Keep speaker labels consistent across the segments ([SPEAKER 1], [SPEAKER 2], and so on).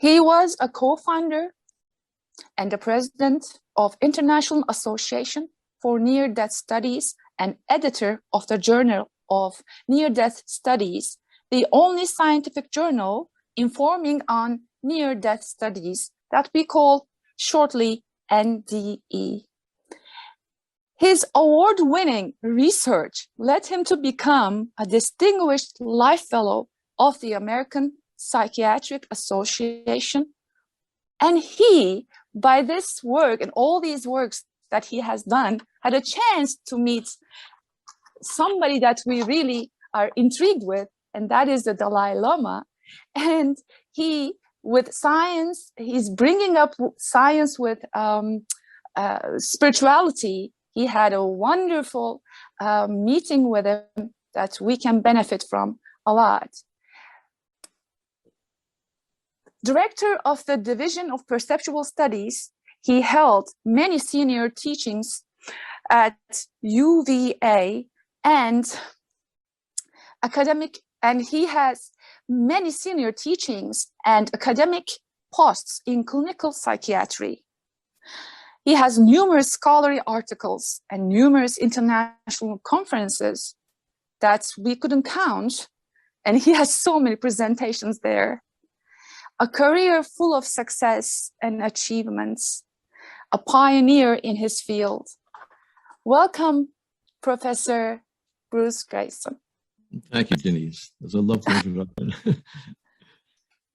[SPEAKER 1] He was a co-founder and the president of International Association for Near-Death Studies and editor of the Journal of Near-Death Studies, the only scientific journal informing on near-death studies that we call shortly NDE. His award-winning research led him to become a distinguished life fellow of the American Psychiatric Association. And he, by this work and all these works that he has done, had a chance to meet somebody that we really are intrigued with, and that is the Dalai Lama. And he, with science, he's bringing up science with spirituality. He had a wonderful meeting with him that we can benefit from a lot. Director of the Division of Perceptual Studies, he held many senior teachings at UVA and academic, and he has many senior teachings and academic posts in clinical psychiatry. He has numerous scholarly articles and numerous international conferences that we couldn't count, and he has so many presentations there. A career full of success and achievements, a pioneer in his field. Welcome, Professor Bruce Greyson.
[SPEAKER 2] Thank you, Denise. It was a lovely introduction.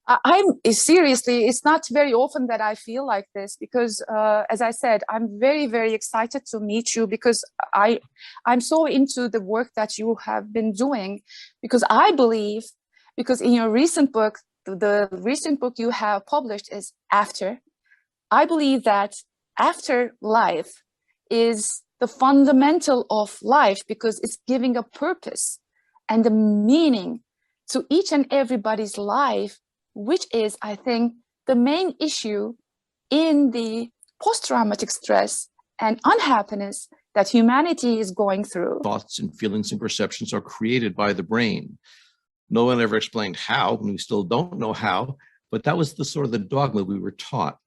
[SPEAKER 1] I'm seriously, it's not very often that I feel like this because, as I said, I'm very, very excited to meet you because I'm so into the work that you have been doing, because I believe, because in your recent book, the recent book you have published is After. I believe that after life is the fundamental of life because it's giving a purpose and a meaning to each and everybody's life, which is, I think, the main issue in the post-traumatic stress and unhappiness that humanity is going through.
[SPEAKER 2] Thoughts and feelings and perceptions are created by the brain. No one ever explained how, and we still don't know how, but that was the sort of the dogma we were taught,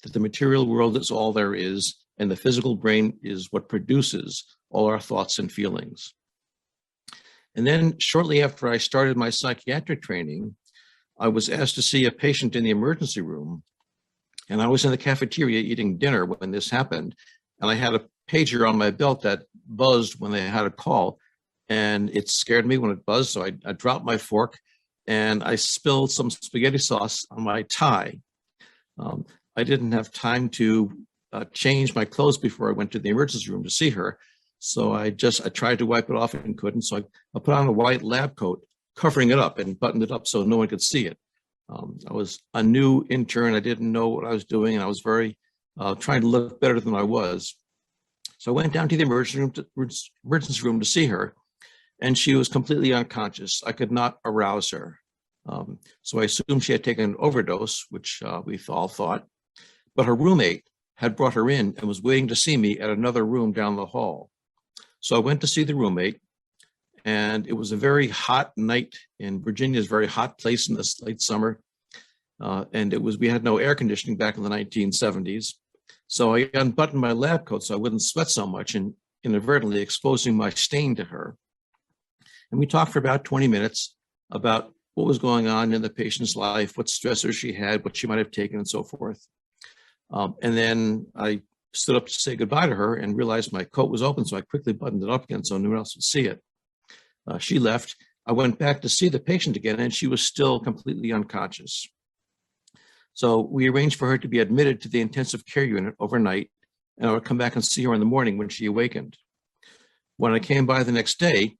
[SPEAKER 2] that the material world is all there is, and the physical brain is what produces all our thoughts and feelings. And then shortly after I started my psychiatric training, I was asked to see a patient in the emergency room, and I was in the cafeteria eating dinner when this happened, and I had a pager on my belt that buzzed when they had a call, and it scared me when it buzzed, so I dropped my fork, and I spilled some spaghetti sauce on my tie. I didn't have time to change my clothes before I went to the emergency room to see her, so I tried to wipe it off and couldn't, so I put on a white lab coat, covering it up and buttoned it up so no one could see it. I was a new intern. I didn't know what I was doing, and I was very trying to look better than I was. So I went down to the emergency room to see her, and she was completely unconscious. I could not arouse her. So I assumed she had taken an overdose, which we all thought, but her roommate had brought her in and was waiting to see me at another room down the hall. So I went to see the roommate, and it was a very hot night in Virginia. It's a very hot place in this late summer. And we had no air conditioning back in the 1970s. So I unbuttoned my lab coat so I wouldn't sweat so much, and inadvertently exposing my stain to her. And we talked for about 20 minutes about what was going on in the patient's life, what stressors she had, what she might have taken, and so forth. And then I stood up to say goodbye to her and realized my coat was open, so I quickly buttoned it up again so no one else would see it. She left. I went back to see the patient again, and she was still completely unconscious. So we arranged for her to be admitted to the intensive care unit overnight, and I would come back and see her in the morning when she awakened. When I came by the next day,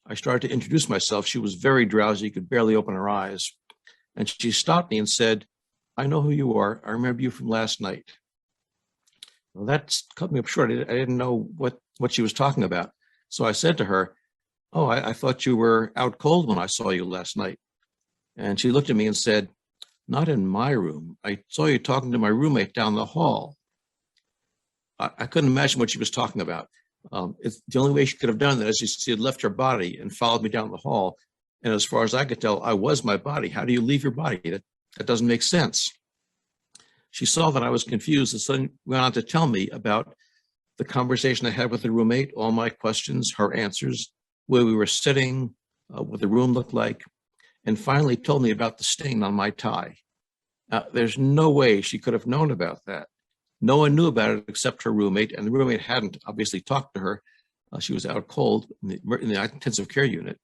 [SPEAKER 2] I started to introduce myself. She was very drowsy, could barely open her eyes. And she stopped me and said, "I know who you are. I remember you from last night." Well, that cut me up short. I didn't know what she was talking about. So I said to her, "Oh, I thought you were out cold when I saw you last night." And she looked at me and said, "Not in my room. I saw you talking to my roommate down the hall." I couldn't imagine what she was talking about. It's the only way she could have done that is she had left her body and followed me down the hall. And as far as I could tell, I was my body. How do you leave your body? That doesn't make sense. She saw that I was confused and suddenly went on to tell me about the conversation I had with the roommate, all my questions, her answers, where we were sitting, what the room looked like, and finally told me about the stain on my tie. There's no way she could have known about that. No one knew about it except her roommate, and the roommate hadn't obviously talked to her. She was out cold in the intensive care unit.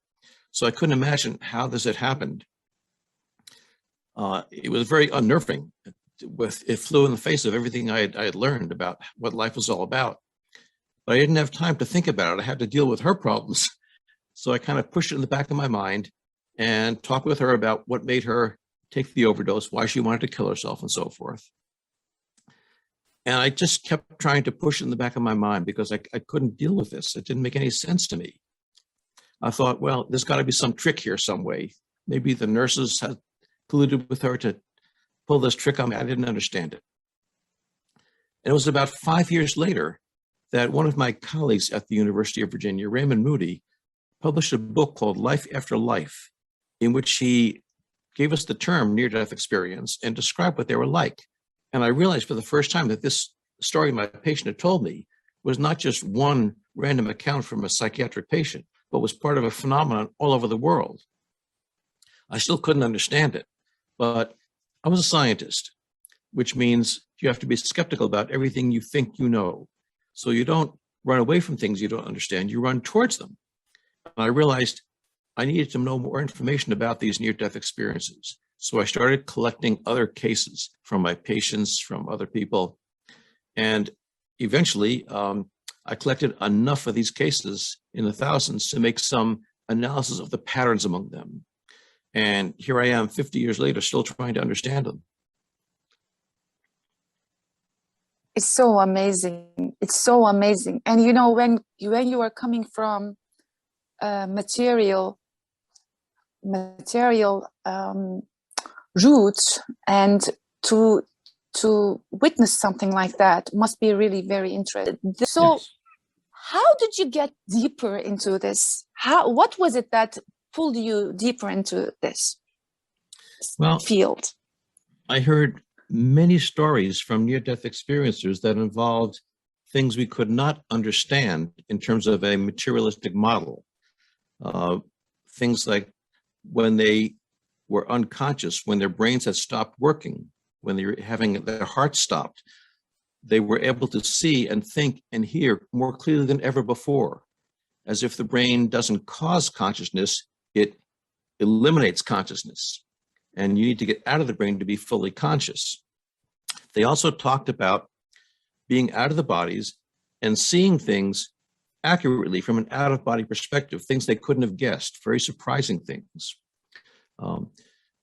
[SPEAKER 2] So I couldn't imagine how this had happened. It was very unnerving. It flew in the face of everything I had learned about what life was all about. But I didn't have time to think about it. I had to deal with her problems. So I kind of pushed it in the back of my mind and talked with her about what made her take the overdose, why she wanted to kill herself, and so forth. And I just kept trying to push it in the back of my mind because I couldn't deal with this. It didn't make any sense to me. I thought, well, there's got to be some trick here some way. Maybe the nurses had colluded with her to pull this trick on me. I didn't understand it. And it was about 5 years later that one of my colleagues at the University of Virginia, Raymond Moody, published a book called Life After Life, in which he gave us the term near-death experience and described what they were like. And I realized for the first time that this story my patient had told me was not just one random account from a psychiatric patient, but was part of a phenomenon all over the world. I still couldn't understand it, but I was a scientist, which means you have to be skeptical about everything you think you know. So you don't run away from things you don't understand, you run towards them. And I realized I needed to know more information about these near-death experiences. So I started collecting other cases from my patients, from other people. And eventually, I collected enough of these cases in the thousands to make some analysis of the patterns among them. And here I am 50 years later, still trying to understand them.
[SPEAKER 1] It's so amazing. It's so amazing. And you know, when you are coming from material roots, and to witness something like that must be really very interesting. So yes. How did you get deeper into this? What was it that pulled you deeper into this field?
[SPEAKER 2] I heard many stories from near-death experiencers that involved things we could not understand in terms of a materialistic model. Things like when they were unconscious, when their brains had stopped working, when they were having their heart stopped, they were able to see and think and hear more clearly than ever before. As if the brain doesn't cause consciousness, it eliminates consciousness. And you need to get out of the brain to be fully conscious. They also talked about being out of the bodies and seeing things accurately from an out-of-body perspective, things they couldn't have guessed, very surprising things.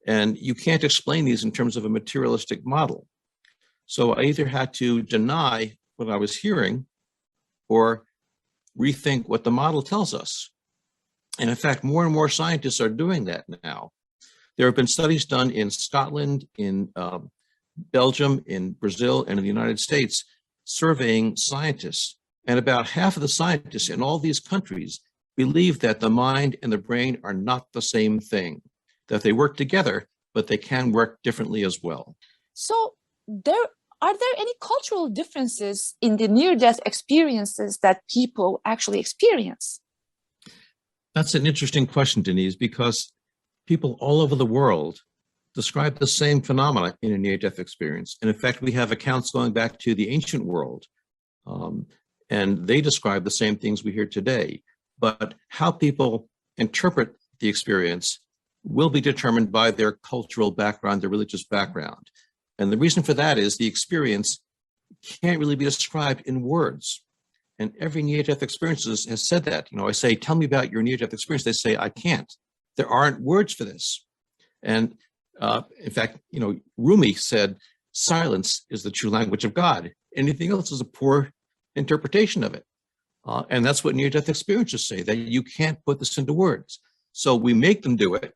[SPEAKER 2] And you can't explain these in terms of a materialistic model. So I either had to deny what I was hearing or rethink what the model tells us. And in fact, more and more scientists are doing that now. There have been studies done in Scotland, in Belgium, in Brazil, and in the United States, surveying scientists. And about half of the scientists in all these countries believe that the mind and the brain are not the same thing, that they work together, but they can work differently as well.
[SPEAKER 1] So are there any cultural differences in the near-death experiences that people actually experience?
[SPEAKER 2] That's an interesting question, Denise, because people all over the world describe the same phenomena in a near-death experience. And in fact, we have accounts going back to the ancient world, and they describe the same things we hear today. But how people interpret the experience will be determined by their cultural background, their religious background. And the reason for that is the experience can't really be described in words. And every near-death experience has said that. You know, I say, tell me about your near-death experience. They say, I can't. There aren't words for this. And in fact, you know, Rumi said, silence is the true language of God. Anything else is a poor interpretation of it. And that's what near-death experiences say, that you can't put this into words. So we make them do it.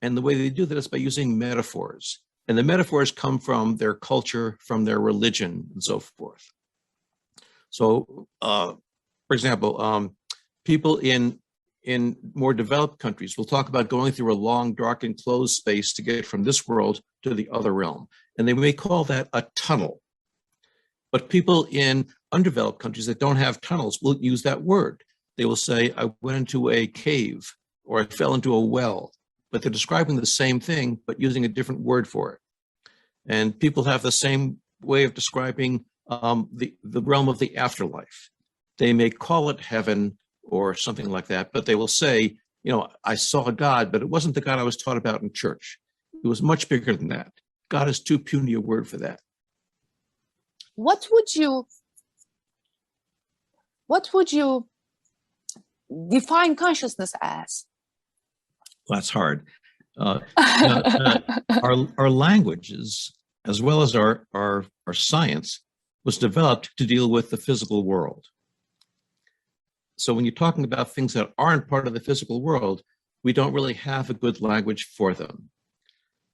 [SPEAKER 2] And the way they do that is by using metaphors. And the metaphors come from their culture, from their religion, and so forth. So, for example, people in in more developed countries will talk about going through a long, dark, enclosed space to get from this world to the other realm. And they may call that a tunnel. But people in undeveloped countries that don't have tunnels will use that word. They will say, I went into a cave, or I fell into a well. But they're describing the same thing, but using a different word for it. And people have the same way of describing the realm of the afterlife. They may call it heaven or something like that, but they will say, you know, I saw God, but it wasn't the God I was taught about in church. It was much bigger than that. God is too puny a word for that.
[SPEAKER 1] What would you define consciousness as?
[SPEAKER 2] Well, that's hard. Our languages, as well as our science, was developed to deal with the physical world. So when you're talking about things that aren't part of the physical world, we don't really have a good language for them.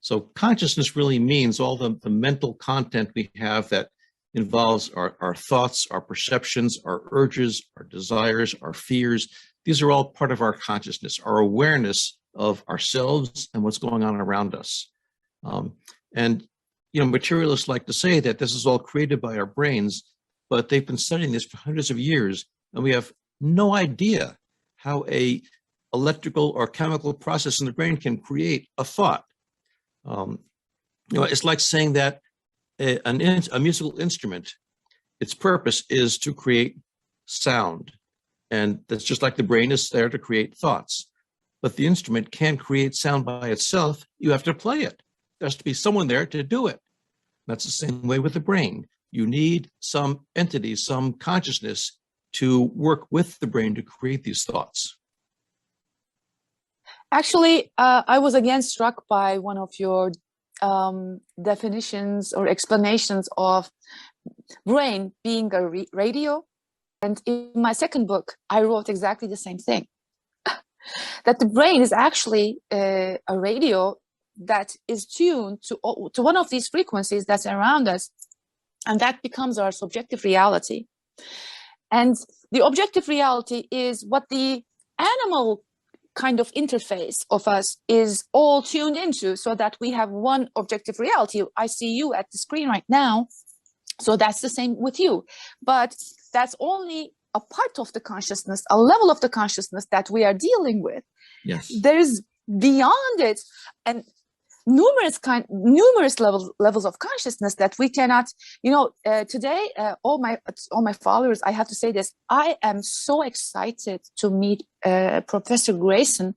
[SPEAKER 2] So consciousness really means all the mental content we have that involves our thoughts, our perceptions, our urges, our desires, our fears. These are all part of our consciousness, our awareness of ourselves and what's going on around us. And, you know, materialists like to say that this is all created by our brains, but they've been studying this for hundreds of years, and we have no idea how a electrical or chemical process in the brain can create a thought. You know, it's like saying that a musical instrument, its purpose is to create sound. And that's just like the brain is there to create thoughts. But the instrument can't create sound by itself. You have to play it. There has to be someone there to do it. That's the same way with the brain. You need some entity, some consciousness to work with the brain to create these thoughts.
[SPEAKER 1] Actually, I was again struck by one of your definitions or explanations of brain being a radio. And in my second book, I wrote exactly the same thing. That the brain is actually a radio that is tuned to one of these frequencies that's around us, and that becomes our subjective reality. And the objective reality is what the animal kind of interface of us is all tuned into, so that we have one objective reality. I see you at the screen right now, so that's the same with you. But that's only a part of the consciousness, a level of the consciousness that we are dealing with.
[SPEAKER 2] Yes.
[SPEAKER 1] There's beyond it and numerous levels of consciousness that we cannot, you know, today, all my followers, I have to say this, I am so excited to meet Professor Grayson.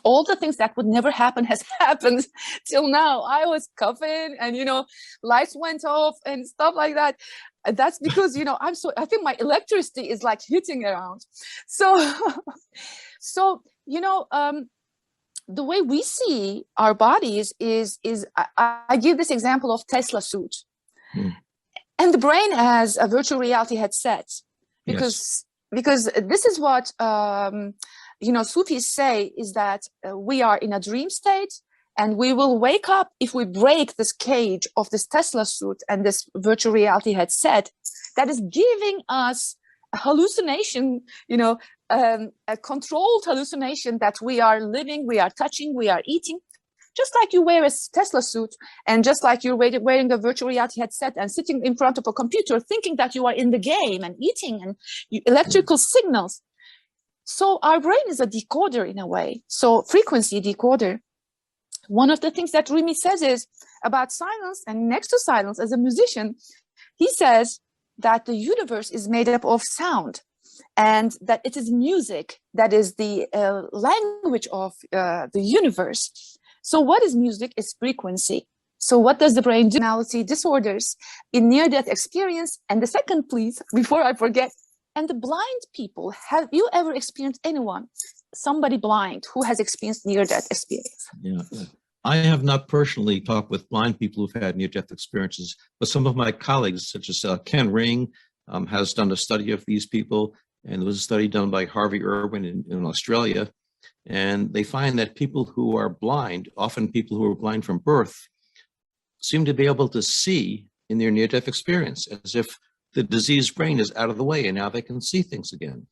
[SPEAKER 1] All the things that would never happen has happened till now. I was coughing and, you know, lights went off and stuff like that. That's because, you know, I think my electricity is like hitting around. So, you know, the way we see our bodies is I give this example of Tesla suit. And the brain as a virtual reality headset, because this is what, you know, Sufis say, is that we are in a dream state, and we will wake up if we break this cage of this Tesla suit and this virtual reality headset that is giving us a hallucination, you know, a controlled hallucination that we are living, we are touching, we are eating. Just like you wear a Tesla suit, and just like you're wearing a virtual reality headset and sitting in front of a computer thinking that you are in the game and eating and electrical signals. So our brain is a decoder in a way. So frequency decoder. One of the things that Rumi says is about silence, and next to silence as a musician, he says that the universe is made up of sound, and that it is music that is the language of the universe. So what is music? It's frequency. So what does the brain do? Personality disorders in near-death experience. And the second, please, before I forget, and the blind people, have you ever experienced somebody blind who has experienced near-death experience?
[SPEAKER 2] Yeah. I have not personally talked with blind people who've had near-death experiences, but some of my colleagues, such as Ken Ring, has done a study of these people, and there was a study done by Harvey Irwin in Australia, and they find that people who are blind, often people who are blind from birth, seem to be able to see in their near-death experience, as if the diseased brain is out of the way, and now they can see things again.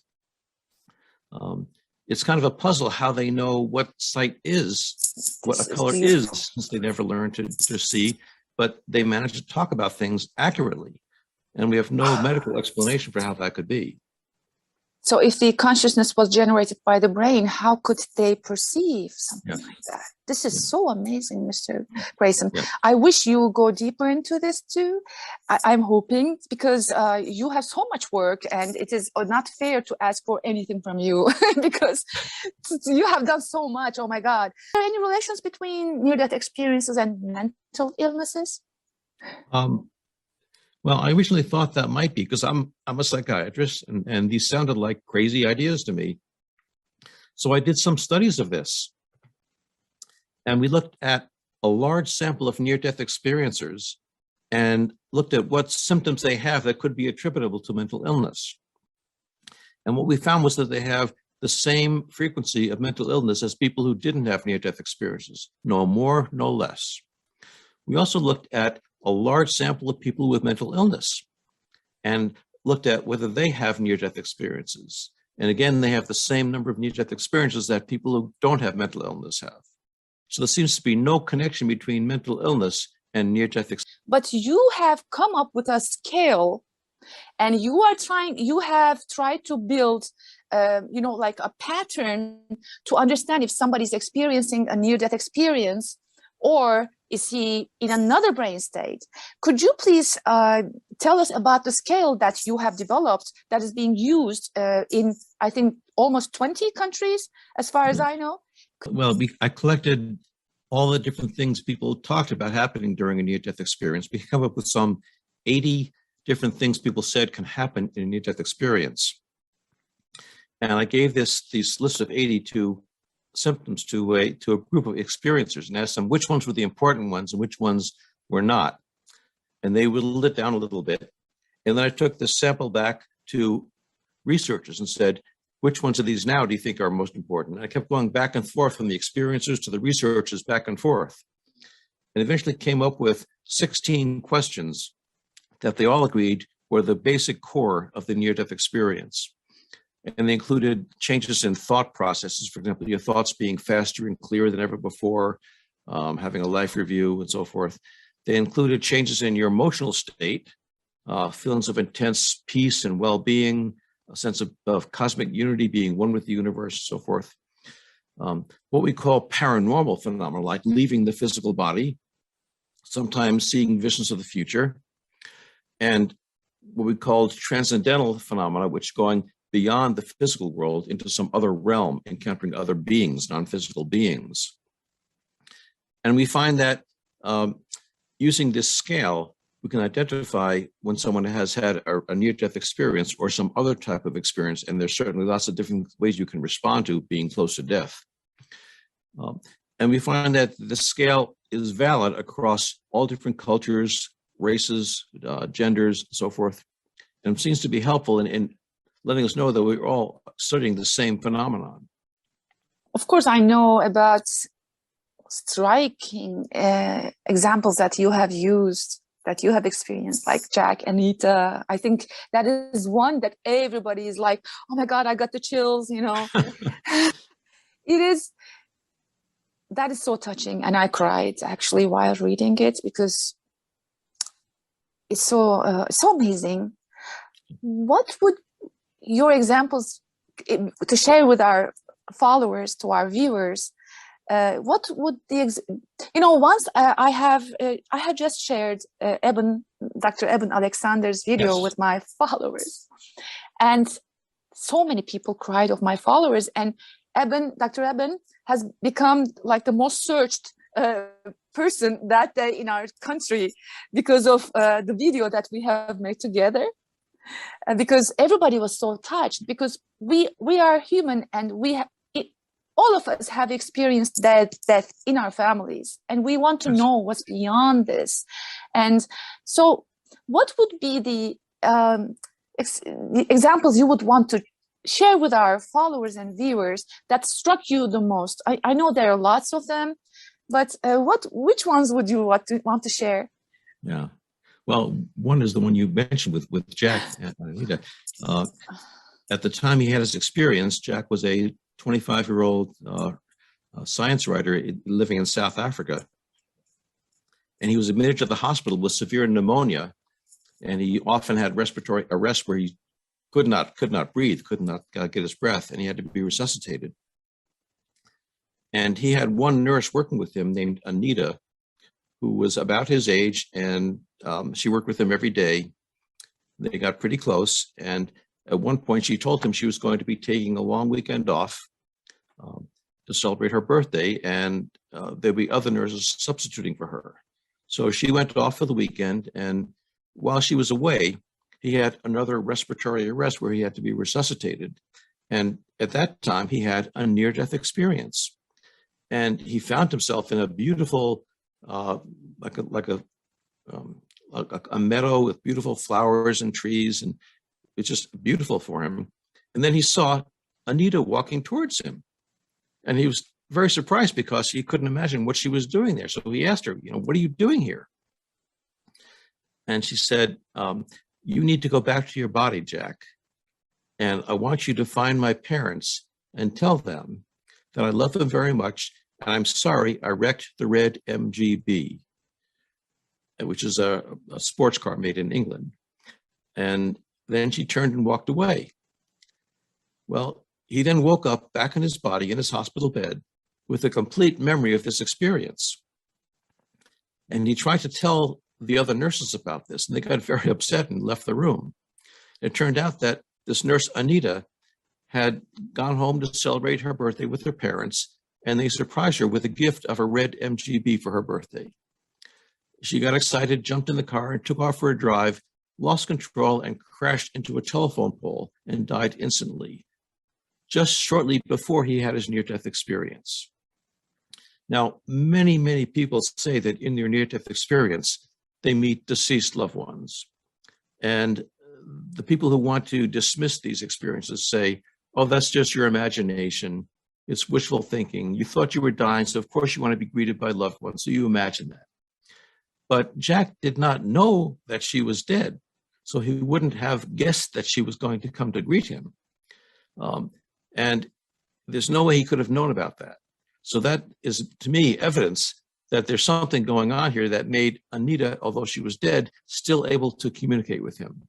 [SPEAKER 2] it's kind of a puzzle how they know what sight is, what
[SPEAKER 1] This
[SPEAKER 2] a
[SPEAKER 1] is
[SPEAKER 2] color
[SPEAKER 1] beautiful.
[SPEAKER 2] is, since they never learned to see, but they manage to talk about things accurately. And we have no medical explanation for how that could be.
[SPEAKER 1] So if the consciousness was generated by the brain, how could they perceive something
[SPEAKER 2] Yeah.
[SPEAKER 1] like that? This is
[SPEAKER 2] Yeah.
[SPEAKER 1] so amazing, Mr. Grayson.
[SPEAKER 2] Yeah.
[SPEAKER 1] I wish you would go deeper into this too. I'm hoping, because you have so much work, and it is not fair to ask for anything from you because you have done so much. Oh my God. Are there any relations between near-death experiences and mental illnesses?
[SPEAKER 2] Well, I originally thought that might be, because I'm a psychiatrist, and these sounded like crazy ideas to me. So I did some studies of this, and we looked at a large sample of near-death experiencers and looked at what symptoms they have that could be attributable to mental illness. And what we found was that they have the same frequency of mental illness as people who didn't have near-death experiences, no more, no less. We also looked at a large sample of people with mental illness and looked at whether they have near-death experiences. And again, they have the same number of near-death experiences that people who don't have mental illness have. So there seems to be no connection between mental illness and near-death experience.
[SPEAKER 1] But you have come up with a scale, and you have tried to build, like a pattern to understand if somebody's experiencing a near-death experience, or is he in another brain state? Could you please tell us about the scale that you have developed that is being used in, I think, almost 20 countries, as far as I know?
[SPEAKER 2] Well, I collected all the different things people talked about happening during a near-death experience. We came up with some 80 different things people said can happen in a near-death experience. And I gave these lists of 82 symptoms to a group of experiencers and asked them which ones were the important ones and which ones were not. And they whittled it down a little bit. And then I took the sample back to researchers and said, which ones of these now do you think are most important? And I kept going back and forth from the experiencers to the researchers, back and forth. And eventually came up with 16 questions that they all agreed were the basic core of the near-death experience. And they included changes in thought processes, for example, your thoughts being faster and clearer than ever before, having a life review and so forth. They included changes in your emotional state, feelings of intense peace and well-being, a sense of cosmic unity, being one with the universe, and so forth. What we call paranormal phenomena, like leaving the physical body, sometimes seeing visions of the future, and what we called transcendental phenomena, which going beyond the physical world into some other realm, encountering other beings, non-physical beings. And we find that using this scale, we can identify when someone has had a near-death experience or some other type of experience, and there's certainly lots of different ways you can respond to being close to death. And we find that the scale is valid across all different cultures, races, genders, and so forth, and seems to be helpful in letting us know that we're all studying the same phenomenon.
[SPEAKER 1] Of course, I know about striking examples that you have used, that you have experienced, like Jack, Anita. I think that is one that everybody is like, oh my God, I got the chills, that is so touching. And I cried actually while reading it, because it's so amazing. What would your examples to share with our followers, to our viewers? What would once I have just shared Dr. Eben Alexander's video with my followers, and so many people cried of my followers, and Dr. Eben has become like the most searched person that day in our country because of the video that we have made together. Because everybody was so touched, because we are human, and all of us have experienced death in our families, and we want to know what's beyond this. And so what would be the examples you would want to share with our followers and viewers that struck you the most? I know there are lots of them, but which ones would you want to share?
[SPEAKER 2] Yeah. Well, one is the one you mentioned with Jack and Anita. At the time he had his experience, Jack was a 25-year-old science writer living in South Africa. And he was admitted to the hospital with severe pneumonia, and he often had respiratory arrest where he could not breathe, could not get his breath, and he had to be resuscitated. And he had one nurse working with him named Anita, who was about his age, and she worked with him every day. They got pretty close, and at one point she told him she was going to be taking a long weekend off to celebrate her birthday, and there'd be other nurses substituting for her. So she went off for the weekend, and while she was away, he had another respiratory arrest where he had to be resuscitated. And at that time, he had a near-death experience. And he found himself in a beautiful, like a meadow with beautiful flowers and trees, and it's just beautiful for him. And then he saw Anita walking towards him. And he was very surprised because he couldn't imagine what she was doing there. So he asked her, what are you doing here? And she said, you need to go back to your body, Jack. And I want you to find my parents and tell them that I love them very much. And I'm sorry I wrecked the red MGB, which is a sports car made in England. And then she turned and walked away. Well, he then woke up back in his body in his hospital bed with a complete memory of this experience. And he tried to tell the other nurses about this, and they got very upset and left the room. It turned out that this nurse, Anita, had gone home to celebrate her birthday with her parents, and they surprised her with a gift of a red MGB for her birthday. She got excited, jumped in the car, and took off for a drive, lost control, and crashed into a telephone pole and died instantly, just shortly before he had his near-death experience. Now, many, many people say that in their near-death experience, they meet deceased loved ones. And the people who want to dismiss these experiences say, oh, that's just your imagination. It's wishful thinking. You thought you were dying, so of course you want to be greeted by loved ones, so you imagine that. But Jack did not know that she was dead, so he wouldn't have guessed that she was going to come to greet him. And there's no way he could have known about that. So that is, to me, evidence that there's something going on here that made Anita, although she was dead, still able to communicate with him.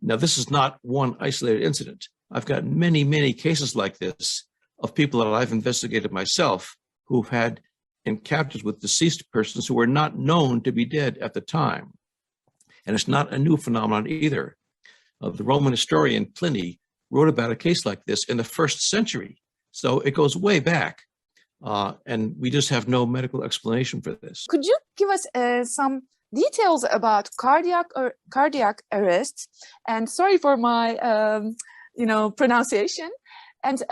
[SPEAKER 2] Now, this is not one isolated incident. I've got many, many cases like this of people that I've investigated myself who've had encounters with deceased persons who were not known to be dead at the time. And it's not a new phenomenon either. The Roman historian Pliny wrote about a case like this in the 1st century. So it goes way back. And we just have no medical explanation for this.
[SPEAKER 1] Could you give us some details about cardiac arrest? And sorry for my, pronunciation. And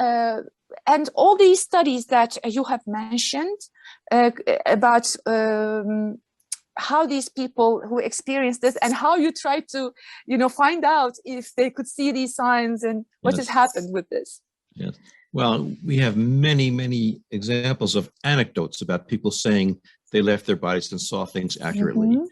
[SPEAKER 1] all these studies that you have mentioned about how these people who experience this and how you try to, find out if they could see these signs and what has happened with this.
[SPEAKER 2] Yes. Well, we have many, many examples of anecdotes about people saying they left their bodies and saw things accurately. Mm-hmm.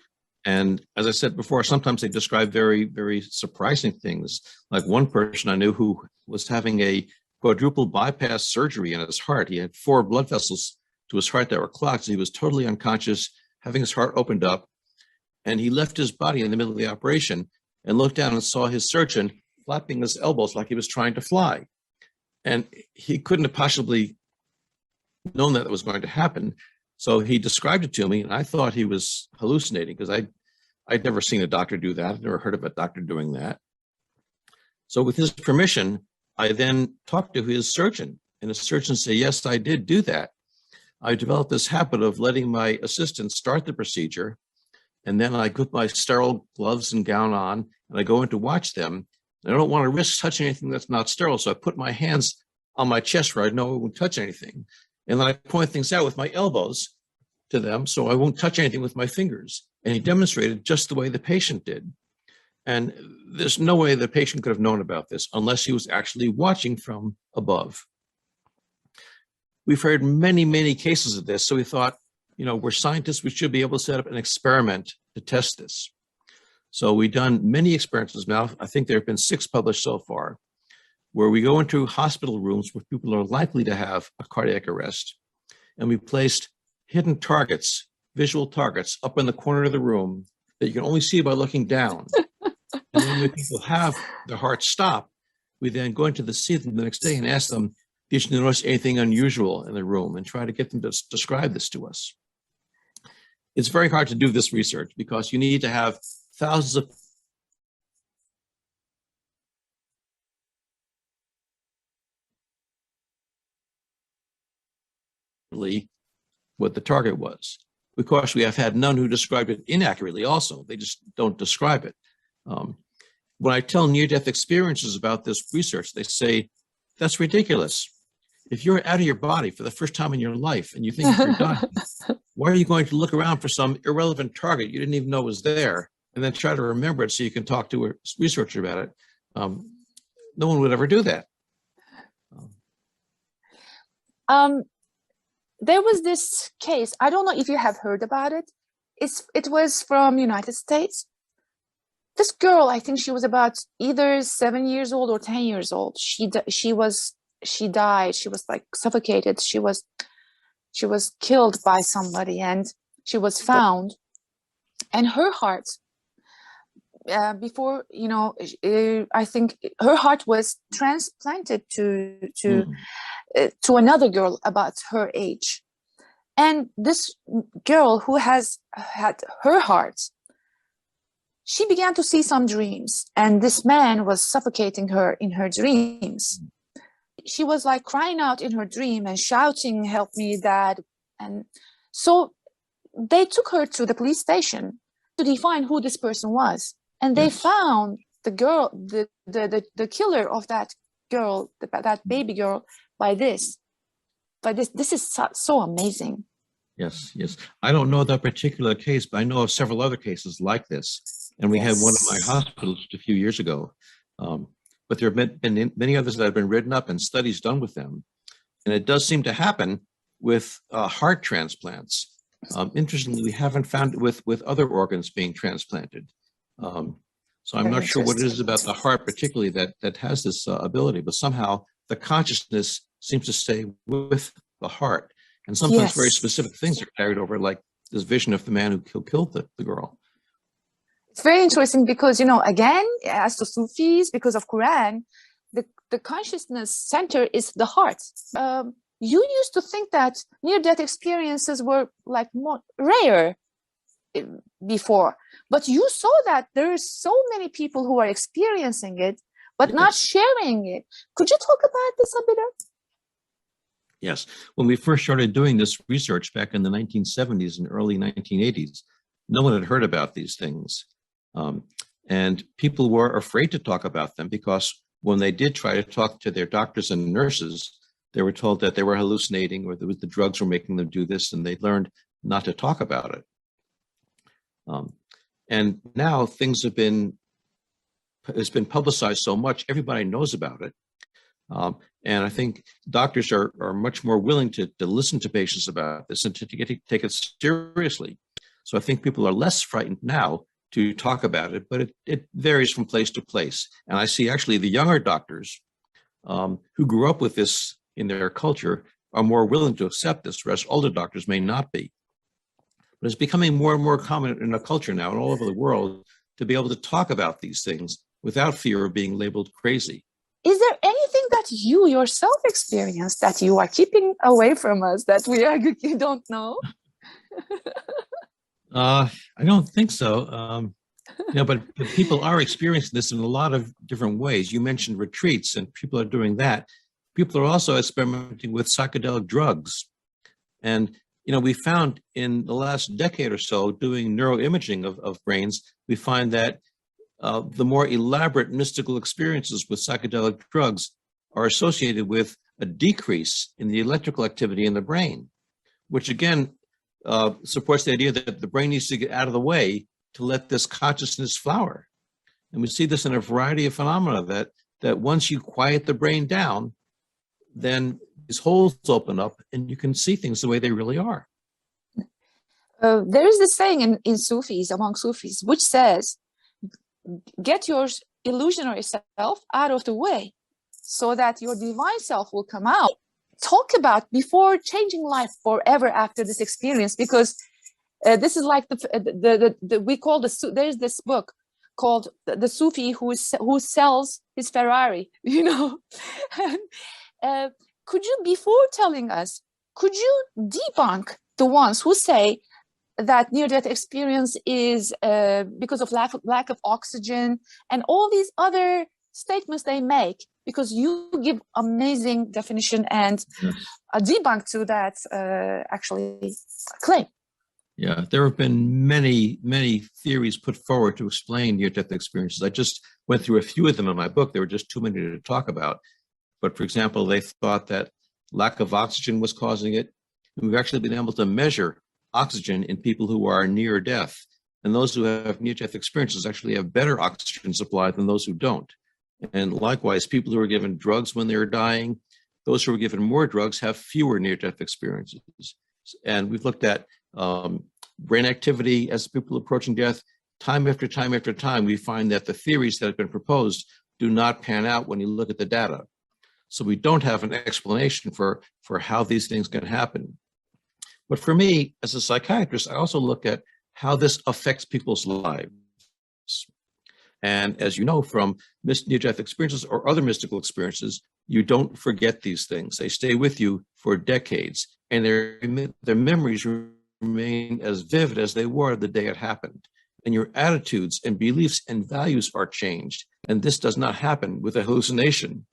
[SPEAKER 2] And as I said before, sometimes they describe very, very surprising things. Like one person I knew who was having a quadruple bypass surgery in his heart. He had 4 blood vessels to his heart that were clogged. So he was totally unconscious, having his heart opened up. And he left his body in the middle of the operation and looked down and saw his surgeon flapping his elbows like he was trying to fly. And he couldn't have possibly known that was going to happen. So he described it to me, and I thought he was hallucinating because I'd never seen a doctor do that. I'd never heard of a doctor doing that. So with his permission, I then talked to his surgeon, and his surgeon said, yes, I did do that. I developed this habit of letting my assistant start the procedure, and then I put my sterile gloves and gown on, and I go in to watch them. I don't want to risk touching anything that's not sterile, so I put my hands on my chest where I know I won't touch anything. And then I point things out with my elbows to them so I won't touch anything with my fingers. And he demonstrated just the way the patient did. And there's no way the patient could have known about this unless he was actually watching from above. We've heard many, many cases of this, so we thought, we're scientists, we should be able to set up an experiment to test this. So we've done many experiences now. I think there have been 6 published so far. where we go into hospital rooms where people are likely to have a cardiac arrest, and we placed hidden targets, visual targets, up in the corner of the room that you can only see by looking down. And then when people have their heart stop, we then go into see them the next day and ask them, did you notice anything unusual in the room, and try to get them to describe this to us. It's very hard to do this research because you need to have thousands of what the target was. Of course, we have had none who described it inaccurately also. They just don't describe it. When I tell near-death experiences about this research, they say, that's ridiculous. If you're out of your body for the first time in your life and you think you're dying, why are you going to look around for some irrelevant target you didn't even know was there and then try to remember it so you can talk to a researcher about it? No one would ever do that.
[SPEAKER 1] There was this case, I don't know if you have heard about it. It was from United States. This girl, I think she was about either 7 years old or 10 years old. She died. She was like suffocated. She was killed by somebody, and she was found. And her heart, before, I think her heart was transplanted to another girl about her age. And this girl who has had her heart, she began to see some dreams, and this man was suffocating her in her dreams. She was like crying out in her dream and shouting, "Help me, Dad." And so they took her to the police station to define who this person was. And they found the girl, the killer of that girl, that baby girl, by this. This is so amazing.
[SPEAKER 2] Yes. I don't know that particular case, but I know of several other cases like this. And we had one at my hospital just a few years ago. But there have been many others that have been written up and studies done with them. And it does seem to happen with heart transplants. Interestingly, we haven't found it with other organs being transplanted. So I'm not sure what it is about the heart particularly that has this ability, but somehow the consciousness seems to stay with the heart. And sometimes very specific things are carried over, like this vision of the man who killed the girl.
[SPEAKER 1] It's very interesting because, again, as to Sufis, because of Quran, the consciousness center is the heart. You used to think that near-death experiences were like more rare before, but you saw that there are so many people who are experiencing it, but not sharing it. Could you talk about this a bit?
[SPEAKER 2] Yes. When we first started doing this research back in the 1970s and early 1980s, no one had heard about these things. And people were afraid to talk about them because when they did try to talk to their doctors and nurses, they were told that they were hallucinating or the drugs were making them do this, and they learned not to talk about it. And now things it's been publicized so much, everybody knows about it. And I think doctors are much more willing to listen to patients about this and to take it seriously. So I think people are less frightened now to talk about it, but it varies from place to place. And I see actually the younger doctors who grew up with this in their culture are more willing to accept this, whereas older doctors may not be. But it's becoming more and more common in our culture now and all over the world to be able to talk about these things without fear of being labeled crazy.
[SPEAKER 1] Is there anything that you yourself experienced that you are keeping away from us that you don't know?
[SPEAKER 2] I don't think so. But people are experiencing this in a lot of different ways. You mentioned retreats, and people are doing that. People are also experimenting with psychedelic drugs. And, we found in the last decade or so, doing neuroimaging of brains, we find that the more elaborate mystical experiences with psychedelic drugs are associated with a decrease in the electrical activity in the brain, which again supports the idea that the brain needs to get out of the way to let this consciousness flower. And we see this in a variety of phenomena that once you quiet the brain down, then these holes open up and you can see things the way they really are.
[SPEAKER 1] There is this saying in Sufis, among Sufis, which says, get your illusionary self out of the way. so that your divine self will come out. Talk about before changing life forever after this experience, because this is like we call there's this book called the Sufi who sells his Ferrari, you know. Could you, before telling us, could you debunk the ones who say that near-death experience is because of lack of oxygen and all these other statements they make, because you give amazing definition and a debunk to that actually claim.
[SPEAKER 2] Yeah, there have been many, many theories put forward to explain near-death experiences. I just went through a few of them in my book. There were just too many to talk about. But for example, they thought that lack of oxygen was causing it. And we've actually been able to measure oxygen in people who are near death. And those who have near-death experiences actually have better oxygen supply than those who don't. And likewise, people who are given drugs when they're dying, those who are given more drugs have fewer near-death experiences. And we've looked at brain activity as people approaching death. Time after time after time, we find that the theories that have been proposed do not pan out when you look at the data. So we don't have an explanation for how these things can happen. But for me, as a psychiatrist, I also look at how this affects people's lives. And as you know from near-death experiences or other mystical experiences, you don't forget these things. They stay with you for decades, and their memories remain as vivid as they were the day it happened. And your attitudes and beliefs and values are changed. And this does not happen with a hallucination.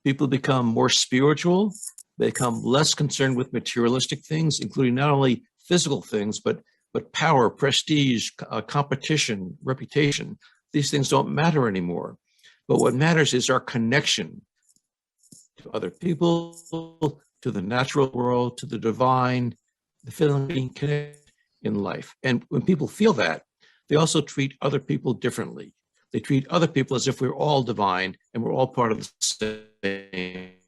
[SPEAKER 2] People become more spiritual. They become less concerned with materialistic things, including not only physical things, but power, prestige, competition, reputation. These things don't matter anymore. But what matters is our connection to other people, to the natural world, to the divine, the feeling of being connected in life. And when people feel that, they also treat other people differently. They treat other people as if we're all divine and we're all part of the same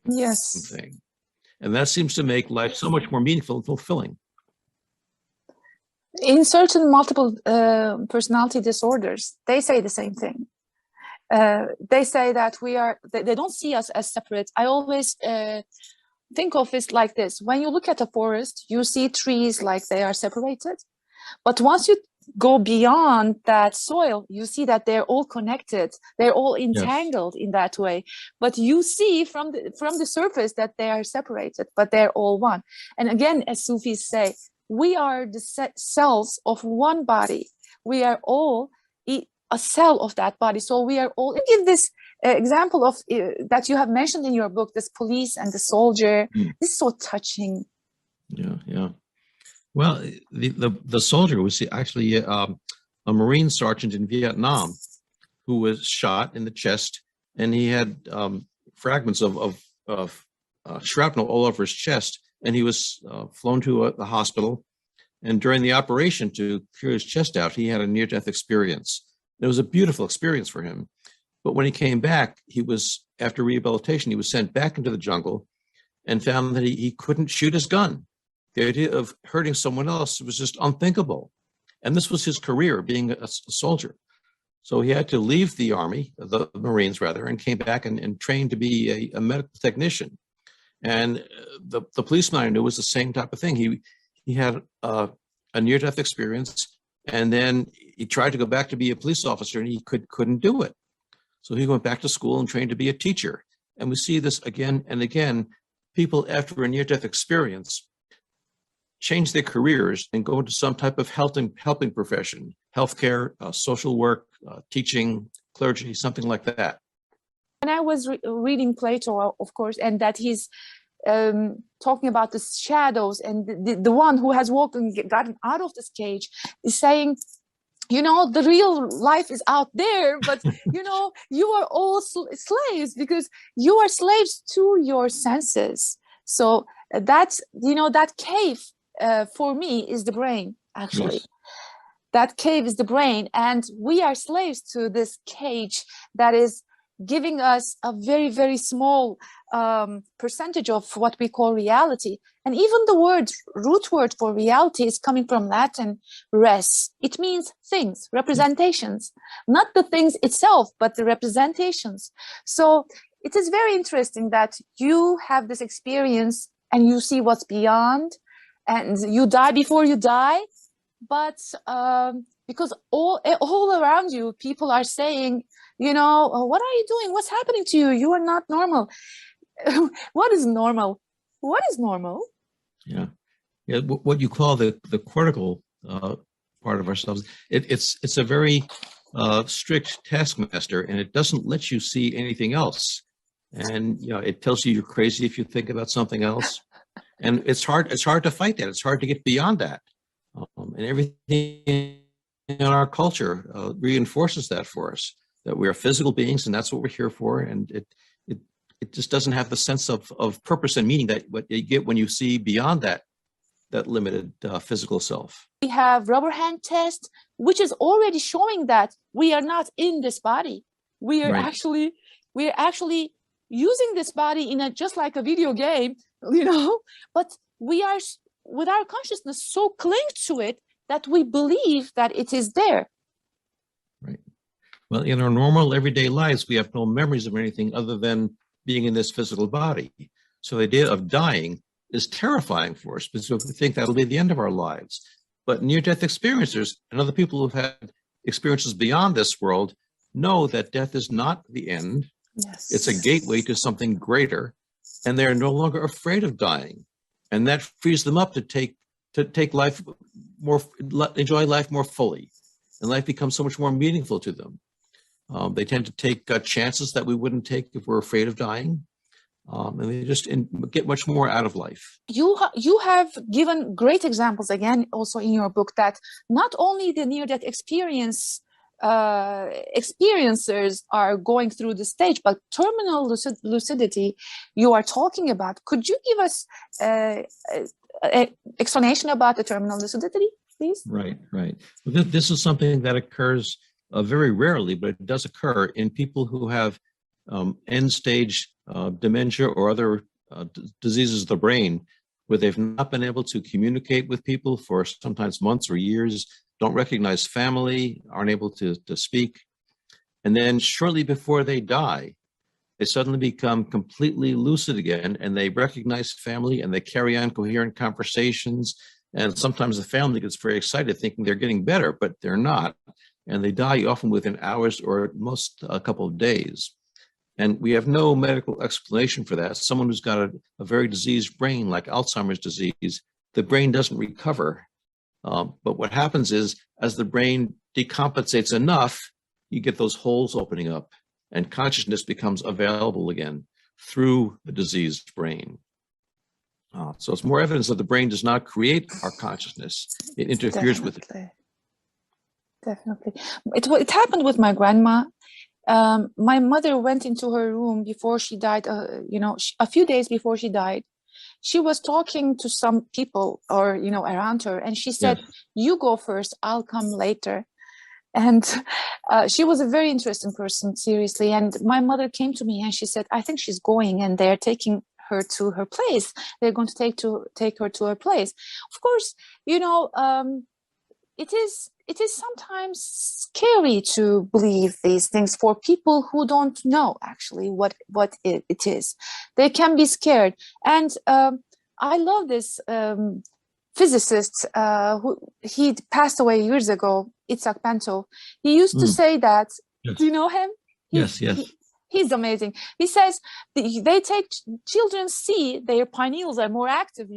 [SPEAKER 2] thing. And that seems to make life so much more meaningful and fulfilling.
[SPEAKER 1] In certain multiple personality disorders, they say the same thing. They say that they don't see us as separate. I always think of it like this. When you look at a forest, you see trees like they are separated. But once you go beyond that soil, you see that they're all connected. They're all entangled in that way. But you see from the surface that they are separated, but they're all one. And again, as Sufis say, we are the cells of one body. We are all a cell of that body. So we are all, give this example of that you have mentioned in your book, this police and the soldier. This is so touching.
[SPEAKER 2] Yeah. Well, the soldier was actually a Marine sergeant in Vietnam who was shot in the chest, and he had fragments of shrapnel all over his chest, and he was flown to the hospital. And during the operation to clear his chest out, he had a near-death experience. It was a beautiful experience for him. But when he came back, after rehabilitation, he was sent back into the jungle and found that he couldn't shoot his gun. The idea of hurting someone else was just unthinkable. And this was his career, being a soldier. So he had to leave the Army, the Marines rather, and came back and trained to be a medical technician. And the policeman I knew was the same type of thing. He had a near-death experience, and then he tried to go back to be a police officer, and he couldn't do it. So he went back to school and trained to be a teacher. And we see this again and again. People after a near-death experience change their careers and go into some type of helping profession, healthcare, social work, teaching, clergy, something like that.
[SPEAKER 1] When I was reading Plato, of course, and that he's talking about the shadows, and the one who has walked and gotten out of this cage is saying, you know, the real life is out there, but you know, you are all slaves because you are slaves to your senses. So that's, you know, that cave for me is the brain, actually. Yes. That cave is the brain, and we are slaves to this cage that is giving us a very, very small percentage of what we call reality. And even the root word for reality is coming from Latin, res. It means things, representations, not the things itself, but the representations. So it is very interesting that you have this experience and you see what's beyond, and you die before you die. But because all around you, people are saying, you know, "Oh, what are you doing? What's happening to you? You are not normal." What is normal? What is normal?
[SPEAKER 2] Yeah. Yeah. What you call the cortical part of ourselves, it's a very strict taskmaster, and it doesn't let you see anything else. And you know, it tells you you're crazy if you think about something else. And it's hard to fight that. It's hard to get beyond that. And everything in our culture reinforces that for us, that we are physical beings, and that's what we're here for. And it just doesn't have the sense of purpose and meaning that what you get when you see beyond that limited physical self.
[SPEAKER 1] We have rubber hand test, which is already showing that we are not in this body. We are
[SPEAKER 2] Right.
[SPEAKER 1] actually using this body in a just like a video game, you know, but we are with our consciousness so clinged to it that we believe that it is there.
[SPEAKER 2] Right. Well, in our normal everyday lives, we have no memories of anything other than being in this physical body. So the idea of dying is terrifying for us because we think that'll be the end of our lives. But near-death experiencers and other people who've had experiences beyond this world know that death is not the end.
[SPEAKER 1] Yes.
[SPEAKER 2] It's a gateway to something greater, and they're no longer afraid of dying. And that frees them up to take life more, enjoy life more fully. And life becomes so much more meaningful to them. They tend to take chances that we wouldn't take if we're afraid of dying. And they just get much more out of life.
[SPEAKER 1] You have given great examples, again, also in your book, that not only the near-death experiencers are going through the stage, but terminal lucidity you are talking about. Could you give us an explanation about the terminal lucidity, please?
[SPEAKER 2] Right. Well, this is something that occurs very rarely, but it does occur in people who have end-stage dementia or other diseases of the brain, where they've not been able to communicate with people for sometimes months or years, don't recognize family, aren't able to speak. And then shortly before they die, they suddenly become completely lucid again, and they recognize family, and they carry on coherent conversations. And sometimes the family gets very excited thinking they're getting better, but they're not. And they die often within hours or at most a couple of days. And we have no medical explanation for that. Someone who's got a very diseased brain, like Alzheimer's disease, the brain doesn't recover. But what happens is, as the brain decompensates enough, you get those holes opening up, and consciousness becomes available again through the diseased brain. So it's more evidence that the brain does not create our consciousness. It interferes with it.
[SPEAKER 1] Definitely. It happened with my grandma. My mother went into her room before she died, a few days before she died. She was talking to some people around her, and she said, yes, "You go first, I'll come later." And she was a very interesting person, seriously. And my mother came to me and she said, "I think she's going, and they're taking her to her place. They're going to take her to her place." Of course, it is sometimes scary to believe these things for people who don't know actually what it is. They can be scared. And I love this physicist he passed away years ago, Itzhak Bento. He used to say that, yes. Do you know him?
[SPEAKER 2] Yes.
[SPEAKER 1] He's amazing. He says they take children, see their pineals are more active,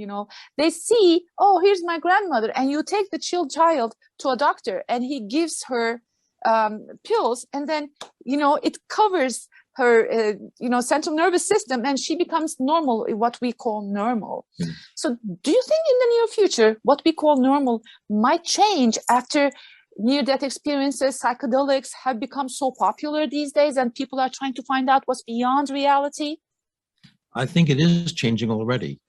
[SPEAKER 1] they see, oh, here's my grandmother, and you take the child to a doctor and he gives her pills, and then it covers her central nervous system, and she becomes normal, what we call normal. So do you think in the near future what we call normal might change after near-death experiences? Psychedelics have become so popular these days, and people are trying to find out what's beyond reality.
[SPEAKER 2] I think it is changing already.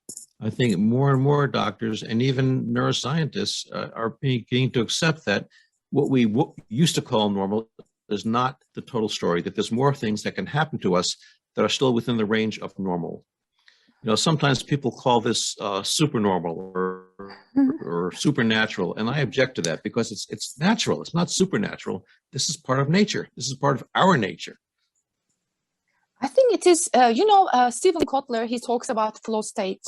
[SPEAKER 2] I think more and more doctors and even neuroscientists are beginning to accept that what we used to call normal is not the total story, that there's more things that can happen to us that are still within the range of normal. Sometimes people call this supernormal or supernatural, and I object to that because it's natural. It's not supernatural. This is part of nature. This is part of our nature.
[SPEAKER 1] I think it is, Stephen Kotler, he talks about flow state,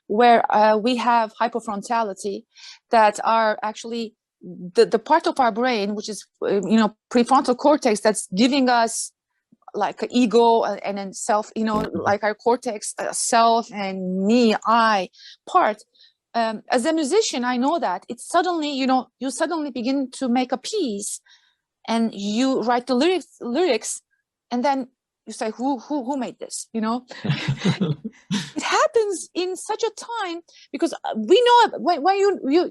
[SPEAKER 1] where we have hypofrontality that are actually the part of our brain, which is, prefrontal cortex, that's giving us like an ego and then self, like our cortex, self and me, I part. As a musician, I know that it's suddenly, you suddenly begin to make a piece and you write the lyrics, and then you say, who made this? It happens in such a time, because we know when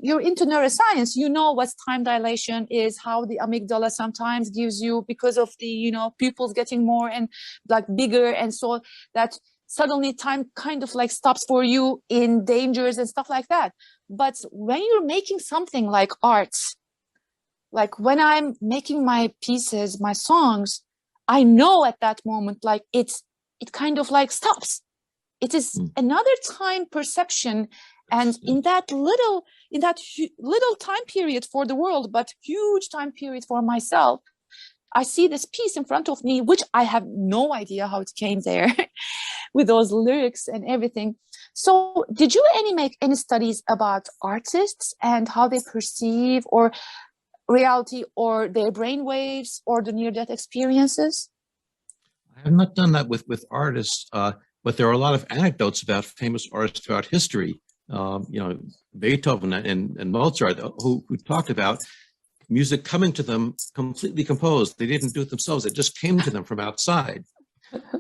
[SPEAKER 1] you're into neuroscience, you know what time dilation is, how the amygdala sometimes gives you, because of the pupils getting more and like bigger, and so that suddenly time kind of like stops for you in dangers and stuff like that. But when you're making something like art, like when I'm making my pieces, my songs, I know at that moment, like it kind of like stops. It is another time perception, and in that little time period for the world, but huge time period for myself, I see this piece in front of me, which I have no idea how it came there, with those lyrics and everything. So, did you make any studies about artists and how they perceive or reality, or their brain waves, or the near-death experiences?
[SPEAKER 2] I have not done that with artists, but there are a lot of anecdotes about famous artists throughout history. Beethoven and Mozart, who talked about music coming to them completely composed. They didn't do it themselves; it just came to them from outside.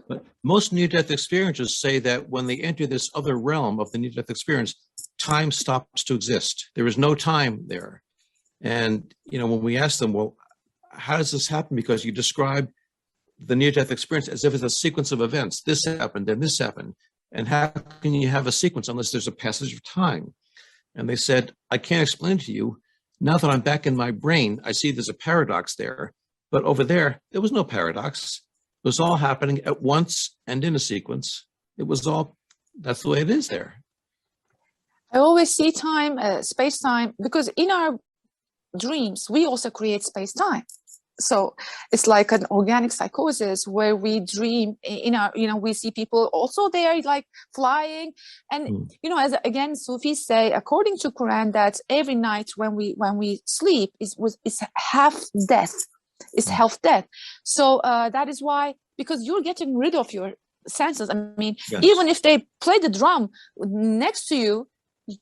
[SPEAKER 2] But most near-death experiencers say that when they enter this other realm of the near-death experience, time stops to exist. There is no time there. And, when we ask them, well, how does this happen? Because you describe the near-death experience as if it's a sequence of events. This happened and this happened. And how can you have a sequence unless there's a passage of time? And they said, I can't explain to you. Now that I'm back in my brain, I see there's a paradox there. But over there was no paradox. It was all happening at once and in a sequence. That's the way it is there.
[SPEAKER 1] I always see time, space-time, because in our dreams, we also create space-time. So it's like an organic psychosis where we dream in our, we see people also there like flying. And, as again, Sufis say, according to Quran, that every night when we sleep is half death, is half death. So that is why, because you're getting rid of your senses. I mean, yes. Even if they play the drum next to you,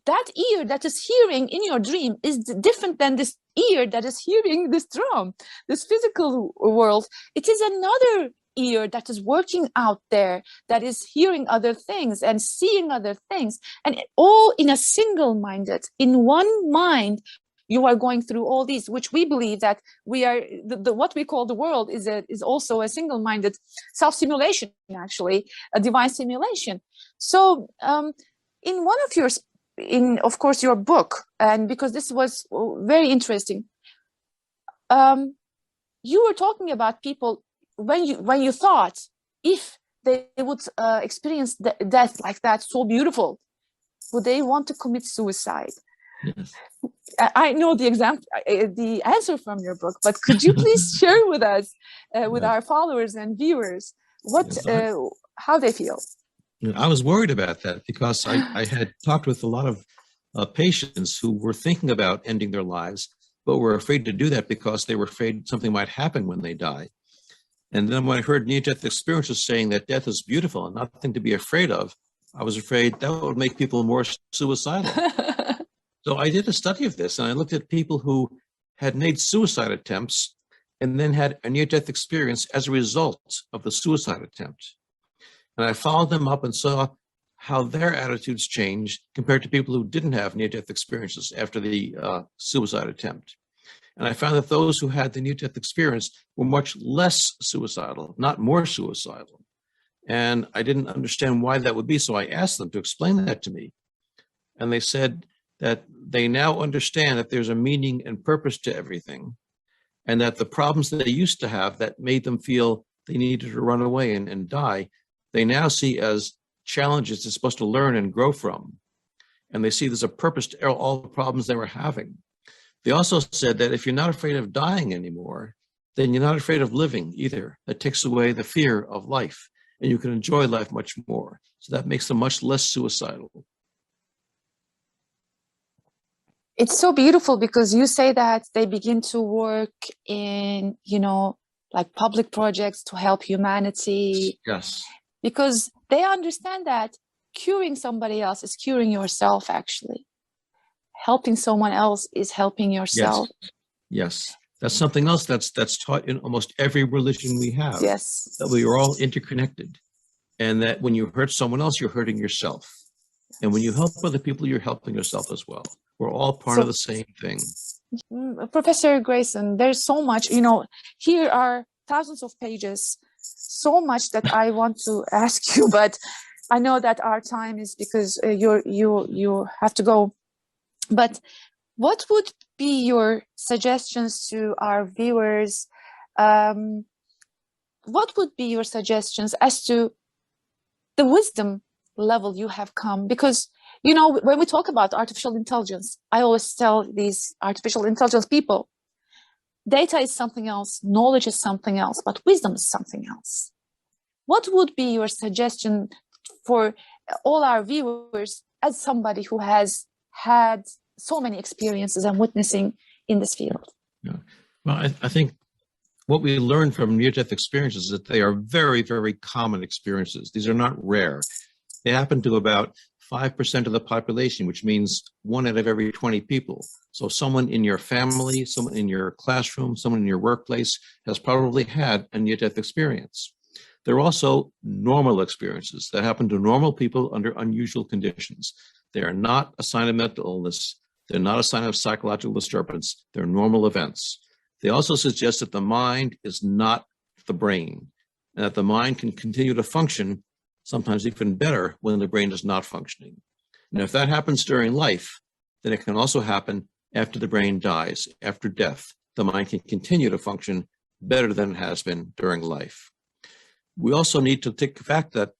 [SPEAKER 1] that ear that is hearing in your dream is different than this ear that is hearing this drum, this physical world. It is another ear that is working out there, that is hearing other things and seeing other things, and all in a single-minded, in one mind. You are going through all these, which we believe that we are what we call the world is also a single-minded self-simulation, actually, a divine simulation. So in one of your of course, your book, and because this was very interesting, you were talking about people when you thought if they would experience death like that, so beautiful, would they want to commit suicide? Yes. I know the answer from your book, but could you please share with us, with our followers and viewers, how they feel?
[SPEAKER 2] I was worried about that because I had talked with a lot of patients who were thinking about ending their lives, but were afraid to do that because they were afraid something might happen when they die. And then when I heard near-death experiences saying that death is beautiful and nothing to be afraid of, I was afraid that would make people more suicidal. So I did a study of this, and I looked at people who had made suicide attempts and then had a near-death experience as a result of the suicide attempt. And I followed them up and saw how their attitudes changed compared to people who didn't have near-death experiences after the suicide attempt. And I found that those who had the near-death experience were much less suicidal, not more suicidal. And I didn't understand why that would be, so I asked them to explain that to me. And they said that they now understand that there's a meaning and purpose to everything, and that the problems that they used to have that made them feel they needed to run away and die, they now see as challenges they're supposed to learn and grow from. And they see there's a purpose to all the problems they were having. They also said that if you're not afraid of dying anymore, then you're not afraid of living either. That takes away the fear of life. and you can enjoy life much more. So that makes them much less suicidal.
[SPEAKER 1] It's so beautiful because you say that they begin to work in, like public projects to help humanity.
[SPEAKER 2] Yes.
[SPEAKER 1] Because they understand that curing somebody else is curing yourself, actually. Helping someone else is helping yourself.
[SPEAKER 2] Yes. That's something else that's taught in almost every religion we have.
[SPEAKER 1] Yes.
[SPEAKER 2] That we are all interconnected. And that when you hurt someone else, you're hurting yourself. And when you help other people, you're helping yourself as well. We're all part of the same thing.
[SPEAKER 1] Professor Grayson, there's so much, here are thousands of pages, so much that I want to ask you, but I know that our time is because you have to go. But what would be your suggestions to our viewers? What would be your suggestions as to the wisdom level you have come? Because, when we talk about artificial intelligence, I always tell these artificial intelligence people, data is something else, knowledge is something else, but wisdom is something else. What would be your suggestion for all our viewers as somebody who has had so many experiences and witnessing in this field?
[SPEAKER 2] Yeah. Well, I think what we learn from near-death experiences is that they are very, very common experiences. These are not rare. They happen to about 5% of the population, which means 1 out of every 20 people. So someone in your family, someone in your classroom, someone in your workplace has probably had a near-death experience. There are also normal experiences that happen to normal people under unusual conditions. They are not a sign of mental illness. They're not a sign of psychological disturbance. They're normal events. They also suggest that the mind is not the brain, and that the mind can continue to function, sometimes even better, when the brain is not functioning. And if that happens during life, then it can also happen after the brain dies, after death. The mind can continue to function better than it has been during life. We also need to take the fact that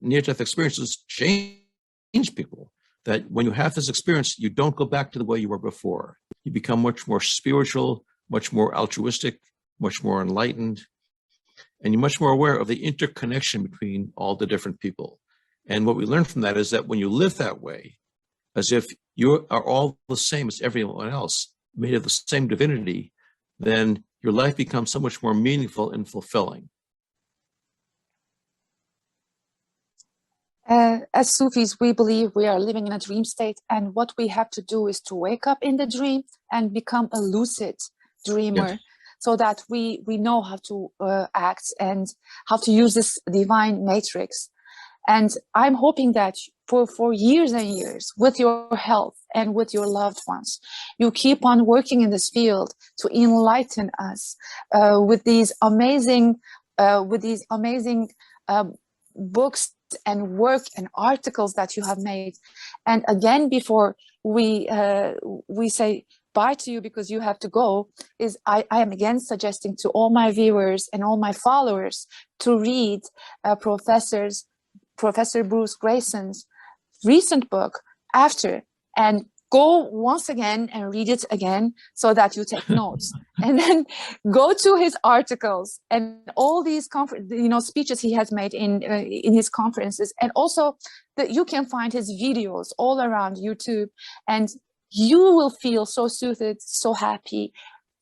[SPEAKER 2] near-death experiences change people. That when you have this experience, you don't go back to the way you were before. You become much more spiritual, much more altruistic, much more enlightened, and you're much more aware of the interconnection between all the different people. And what we learn from that is that when you live that way, as if you are all the same as everyone else, made of the same divinity, then your life becomes so much more meaningful and fulfilling.
[SPEAKER 1] As Sufis, we believe we are living in a dream state, and what we have to do is to wake up in the dream and become a lucid dreamer. Yes. So that we know how to act and how to use this divine matrix. And I'm hoping that for years and years, with your health and with your loved ones, you keep on working in this field to enlighten us with these amazing books and work and articles that you have made. And again, before we say bye to you because you have to go, is I am again suggesting to all my viewers and all my followers to read Professor Bruce Grayson's recent book, After, and go once again and read it again so that you take notes. And then go to his articles and all these speeches he has made in his conferences, and also that you can find his videos all around YouTube, and you will feel so soothed, so happy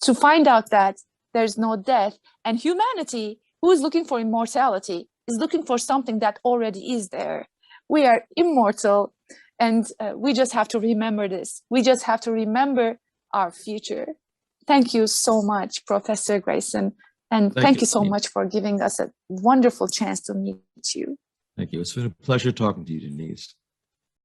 [SPEAKER 1] to find out that there's no death, and humanity, who is looking for immortality, is looking for something that already is there. We are immortal, and we just have to remember this. We just have to remember our future. Thank you so much, Professor Grayson, and thank you so much for giving us a wonderful chance to meet you.
[SPEAKER 2] Thank you. It's been a pleasure talking to you, Denise.